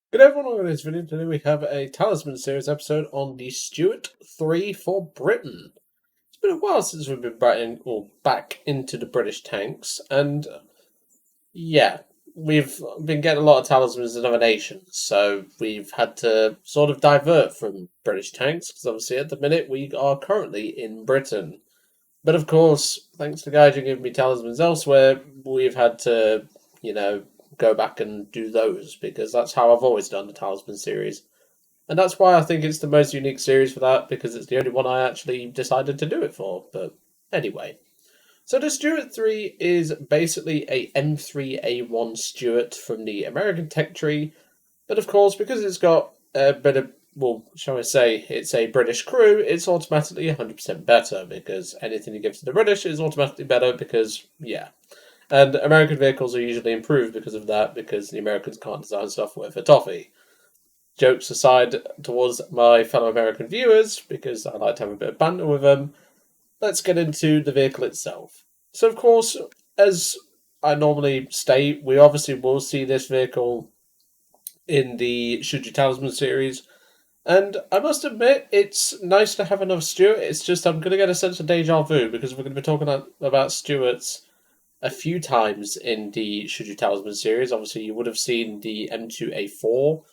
Good everyone, in this video today we have a Talisman Series episode on the Stuart III for Britain. It's been a while since we've been back into the British tanks, and yeah, we've been getting a lot of talismans in other nations, so we've had to sort of divert from British tanks, because obviously at the minute we are currently in Britain. But of course, thanks to guys who give me talismans elsewhere, we've had to, you know, go back and do those because that's how I've always done the Talisman series. And that's why I think it's the most unique series for that, because it's the only one I actually decided to do it for. But anyway. So the Stuart III is basically a M3A1 Stuart from the American tech tree, but of course, because it's got a bit of, well, shall I say, it's a British crew, it's automatically 100% better, because anything you give to the British is automatically better, because, yeah. And American vehicles are usually improved because of that, because the Americans can't design stuff worth a toffee. Jokes aside towards my fellow American viewers, because I like to have a bit of banter with them, let's get into the vehicle itself. So, of course, as I normally state, we obviously will see this vehicle in the Should You Talisman series. And I must admit, it's nice to have another Stuart. It's just I'm going to get a sense of deja vu because we're going to be talking about Stuarts a few times in the Should You Talisman series. Obviously, you would have seen the M2A4,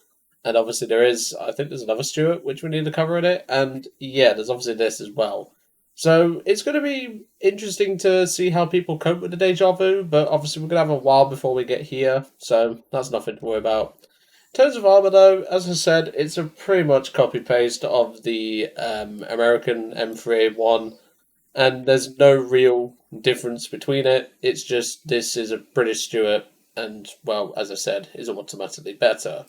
and obviously I think there's another Stuart which we need to cover in it, and yeah, there's obviously this as well. So it's going to be interesting to see how people cope with the deja vu, but obviously we're going to have a while before we get here, so that's nothing to worry about. In terms of armour, though, as I said, it's a pretty much copy paste of the American M3A1, and there's no real difference between it. It's just this is a British Stuart, and, well, as I said, is automatically better.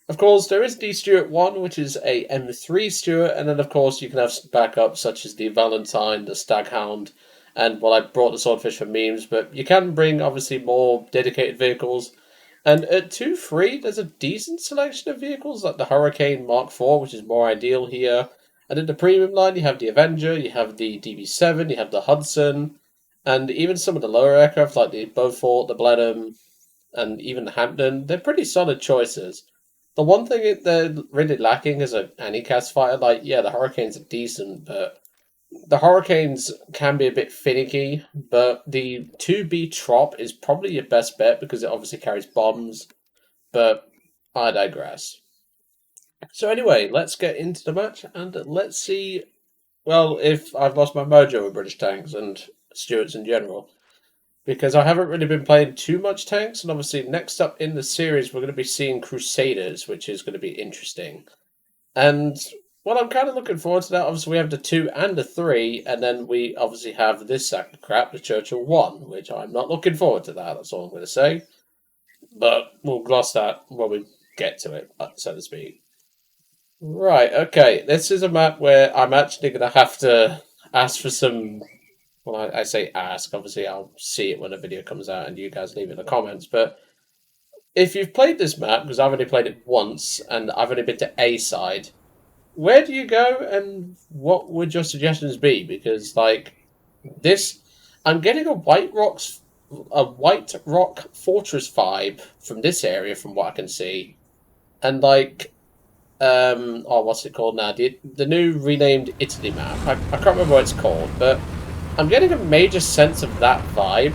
Of course, there is the Stuart 1, which is a M3 Stuart, and then, of course, you can have backups such as the Valentine, the Staghound, and, well, I brought the Swordfish for memes, but you can bring, obviously, more dedicated vehicles. And at 2-3, there's a decent selection of vehicles, like the Hurricane Mark IV, which is more ideal here. And in the premium line, you have the Avenger, you have the DB7, you have the Hudson, and even some of the lower aircraft, like the Beaufort, the Blenheim, and even the Hampton. They're pretty solid choices. The one thing they're really lacking is an anti-cast fighter. Like, yeah, the Hurricanes are decent, but the Hurricanes can be a bit finicky. But the 2B Trop is probably your best bet because it obviously carries bombs. But I digress. So anyway, let's get into the match and let's see, well, if I've lost my mojo with British tanks and Stuarts in general. Because I haven't really been playing too much tanks, and obviously next up in the series we're going to be seeing Crusaders, which is going to be interesting. And, well, I'm kind of looking forward to that. Obviously we have the 2 and the 3, and then we obviously have this sack of crap, the Churchill 1, which I'm not looking forward to that, that's all I'm going to say. But we'll gloss that when we get to it, so to speak. Right, okay, this is a map where I'm actually going to have to ask for some, well, I say ask, obviously I'll see it when the video comes out and you guys leave it in the comments, but if you've played this map, because I've only played it once and I've only been to A side, where do you go and what would your suggestions be? Because, like, this, I'm getting a White Rock Fortress vibe from this area from what I can see, and, like, what's it called now? The new renamed Italy map. I can't remember what it's called, but I'm getting a major sense of that vibe.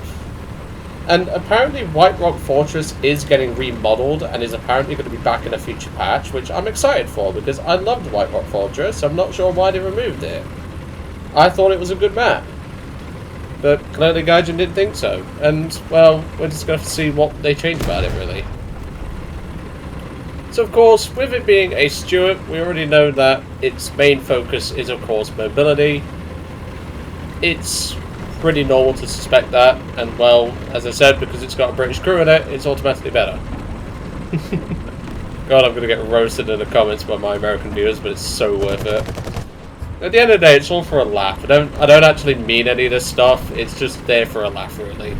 And apparently White Rock Fortress is getting remodeled and is apparently going to be back in a future patch, which I'm excited for because I loved White Rock Fortress. I'm not sure why they removed it. I thought it was a good map. But clearly Gaijin didn't think so. And, well, we're just going to have to see what they change about it, really. So, of course, with it being a Stuart, we already know that its main focus is, of course, mobility. It's pretty normal to suspect that, and, well, as I said, because it's got a British crew in it, it's automatically better. God, I'm going to get roasted in the comments by my American viewers, but it's so worth it. At the end of the day, it's all for a laugh. I don't actually mean any of this stuff. It's just there for a laugh, really.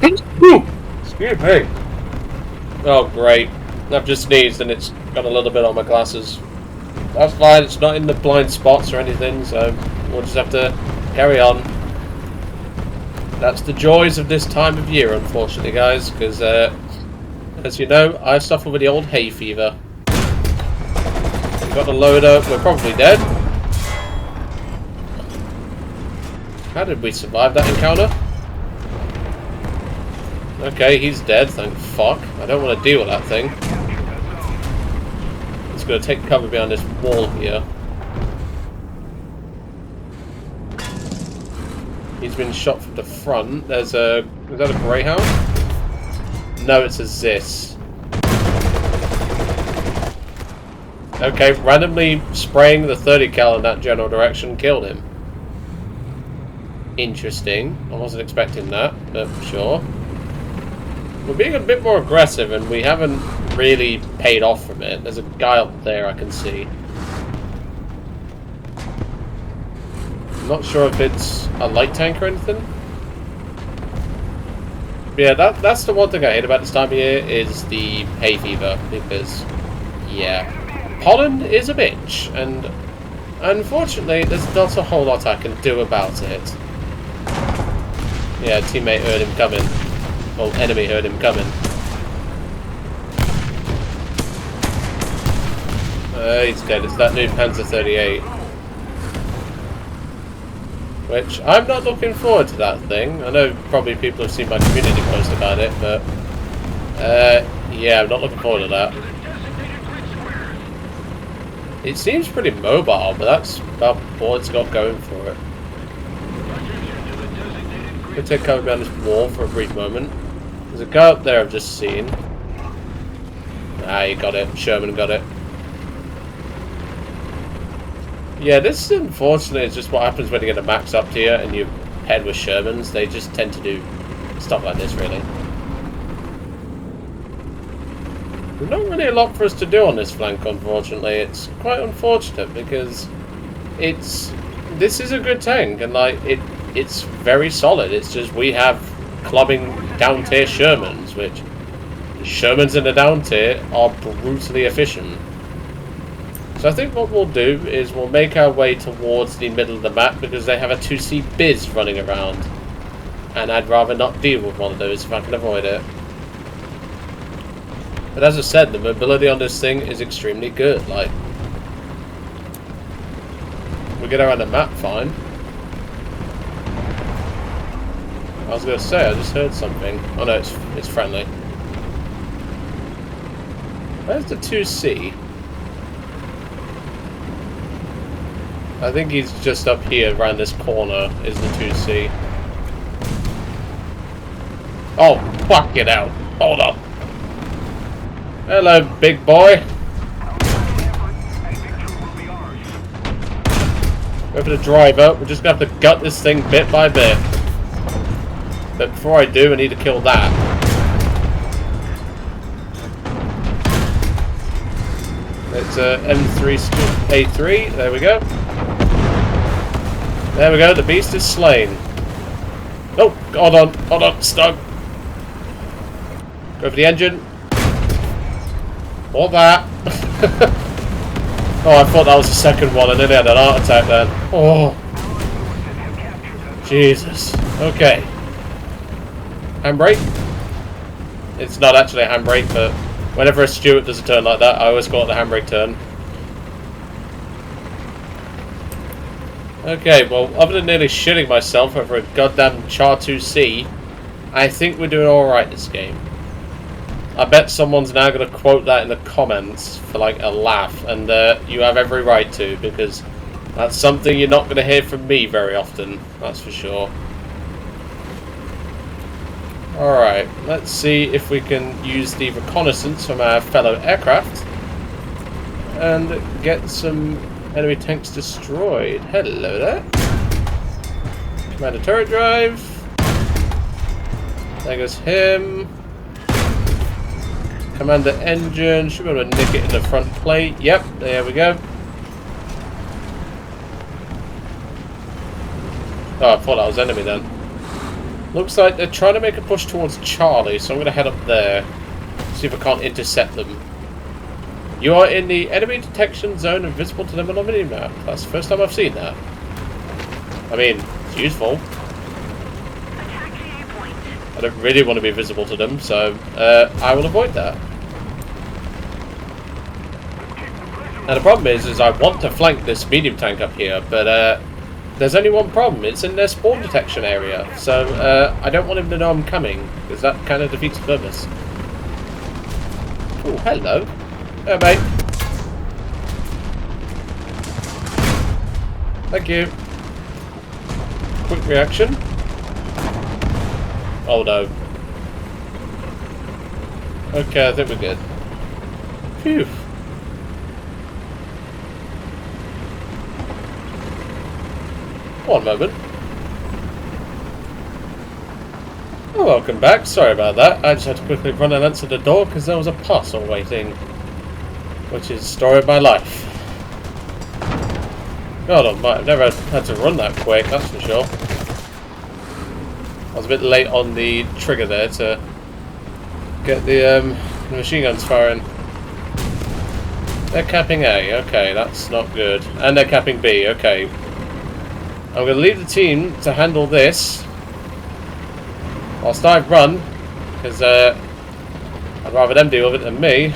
Excuse me. Oh, great. I've just sneezed and it's got a little bit on my glasses. That's fine, it's not in the blind spots or anything, so we'll just have to carry on. That's the joys of this time of year, unfortunately, guys, because As you know, I suffer with the old hay fever. We've got the loader. We're probably dead. How did we survive that encounter? Okay, he's dead, thank fuck. I don't want to deal with that thing. It's going to take cover behind this wall here. He's been shot from the front. There's a... Is that a Greyhound? No, it's a Zis. Okay, randomly spraying the 30 cal in that general direction killed him. Interesting. I wasn't expecting that, but sure. We're being a bit more aggressive and we haven't really paid off from it. There's a guy up there I can see. I'm not sure if it's a light tank or anything. But yeah, that's the one thing I hate about this time of year is the hay fever. Because, yeah, pollen is a bitch. And unfortunately, there's not a whole lot I can do about it. Yeah, teammate heard him coming. Well, enemy heard him coming. He's dead. It's that new Panzer 38. Which, I'm not looking forward to that thing. I know probably people have seen my community post about it, but... yeah, I'm not looking forward to that. It seems pretty mobile, but that's about all it's got going for it. I'm going to take cover behind this wall for a brief moment. There's a guy up there I've just seen. Ah, he got it. Sherman got it. Yeah, this is unfortunate. It's just what happens when you get a max up to you and you head with Shermans. They just tend to do stuff like this, really. There's not really a lot for us to do on this flank, unfortunately. It's quite unfortunate because this is a good tank and like it's very solid. It's just we have clubbing down tier Shermans, which Shermans in the down tier are brutally efficient. So I think what we'll do is we'll make our way towards the middle of the map because they have a 2C Biz running around. And I'd rather not deal with one of those if I can avoid it. But as I said, the mobility on this thing is extremely good. Like, we get around the map fine. I was going to say, I just heard something. Oh no, it's friendly. Where's the 2C? I think he's just up here, around this corner, is the 2C. Oh, fuck it out. Hold up. Hello, big boy. Go for the driver. We're just going to have to gut this thing bit by bit. But before I do, I need to kill that. It's a M3 A3. There we go. There we go. The beast is slain. Oh, hold on, stuck. Go for the engine. Or that. Oh, I thought that was the second one. I nearly had an heart attack then. Oh, Jesus. Okay. Handbrake. It's not actually a handbrake, but whenever a Stuart does a turn like that, I always call it the handbrake turn. Okay, well, other than nearly shitting myself over a goddamn Char 2C, I think we're doing alright this game. I bet someone's now going to quote that in the comments for like a laugh, and you have every right to, because that's something you're not going to hear from me very often, that's for sure. Alright, let's see if we can use the reconnaissance from our fellow aircraft and get some enemy tanks destroyed. Hello there. Commander turret drive. There goes him. Commander engine. Should be able to nick it in the front plate. Yep, there we go. Oh, I thought that was enemy then. Looks like they're trying to make a push towards Charlie, so I'm going to head up there. See if I can't intercept them. You are in the enemy detection zone and visible to them on a mini-map. That's the first time I've seen that. I mean, it's useful. I don't really want to be visible to them, so I will avoid that. Now the problem is I want to flank this medium tank up here, but there's only one problem. It's in their spawn detection area, so I don't want him to know I'm coming, because that kind of defeats the purpose. Oh, hello. Hey, mate. Thank you. Quick reaction. Oh no. Okay, I think we're good. Phew. One moment. Oh, welcome back. Sorry about that. I just had to quickly run and answer the door because there was a parcel waiting. Which is the story of my life. God almighty, I've never had to run that quick, that's for sure. I was a bit late on the trigger there to get the machine guns firing. They're capping A, okay, that's not good. And they're capping B, okay. I'm going to leave the team to handle this whilst I run, because I'd rather them deal with it than me.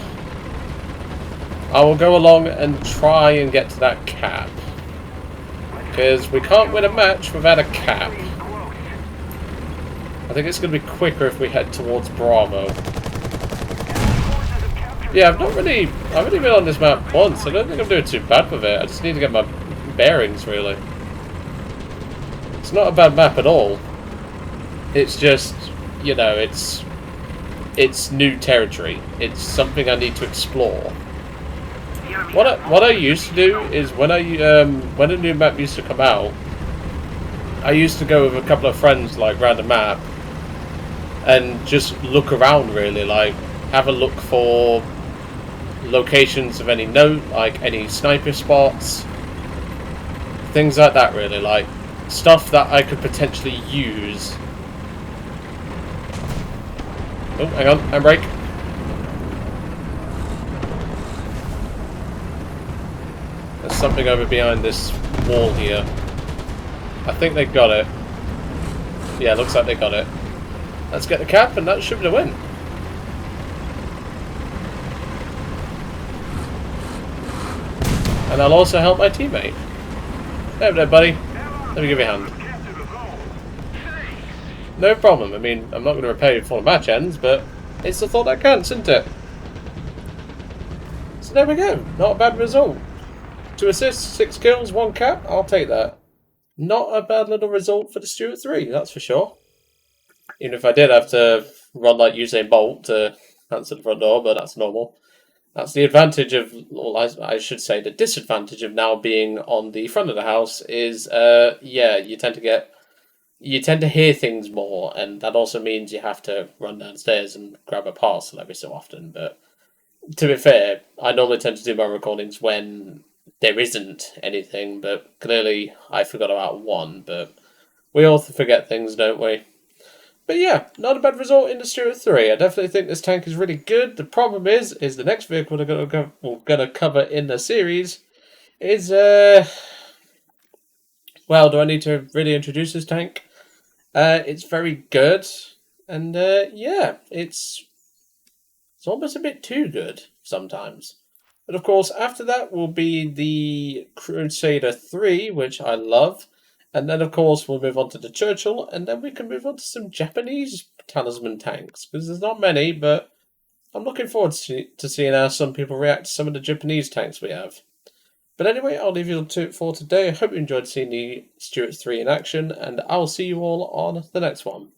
I will go along and try and get to that cap. Because we can't win a match without a cap. I think it's going to be quicker if we head towards Bravo. Yeah, I've only been on this map once. I don't think I'm doing too bad with it. I just need to get my bearings, really. It's not a bad map at all. It's just, you know, it's new territory. It's something I need to explore. What I used to do is when a new map used to come out, I used to go with a couple of friends like around the map and just look around, really, like have a look for locations of any note, like any sniper spots, things like that, really, like stuff that I could potentially use. Oh, hang on, handbrake. There's something over behind this wall here. I think they got it. Yeah, looks like they got it. Let's get the cap, and that should be the win. And I'll also help my teammate. There, there, buddy. Let me give you a hand. No problem. I mean, I'm not going to repay you before the match ends, but it's the thought that counts, isn't it? So there we go. Not a bad result. 2 assists, 6 kills, 1 cap. I'll take that. Not a bad little result for the Stuart III, that's for sure. Even if I did have to run like Usain Bolt to answer the front door, but that's normal. That's the advantage of, well, I should say the disadvantage of now being on the front of the house is, yeah, you tend to hear things more, and that also means you have to run downstairs and grab a parcel every so often. But to be fair, I normally tend to do my recordings when there isn't anything, but clearly I forgot about one, but we all forget things, don't we? But yeah, not a bad result in the Stuart III. I definitely think this tank is really good. The problem is the next vehicle we're going to cover in the series is, well, do I need to really introduce this tank? It's very good, and yeah, it's almost a bit too good sometimes. But of course, after that will be the Crusader 3, which I love. And then, of course, we'll move on to the Churchill, and then we can move on to some Japanese Talisman tanks, because there's not many, but I'm looking forward to seeing how some people react to some of the Japanese tanks we have. But anyway, I'll leave you to it for today. I hope you enjoyed seeing the Stuart III in action, and I'll see you all on the next one.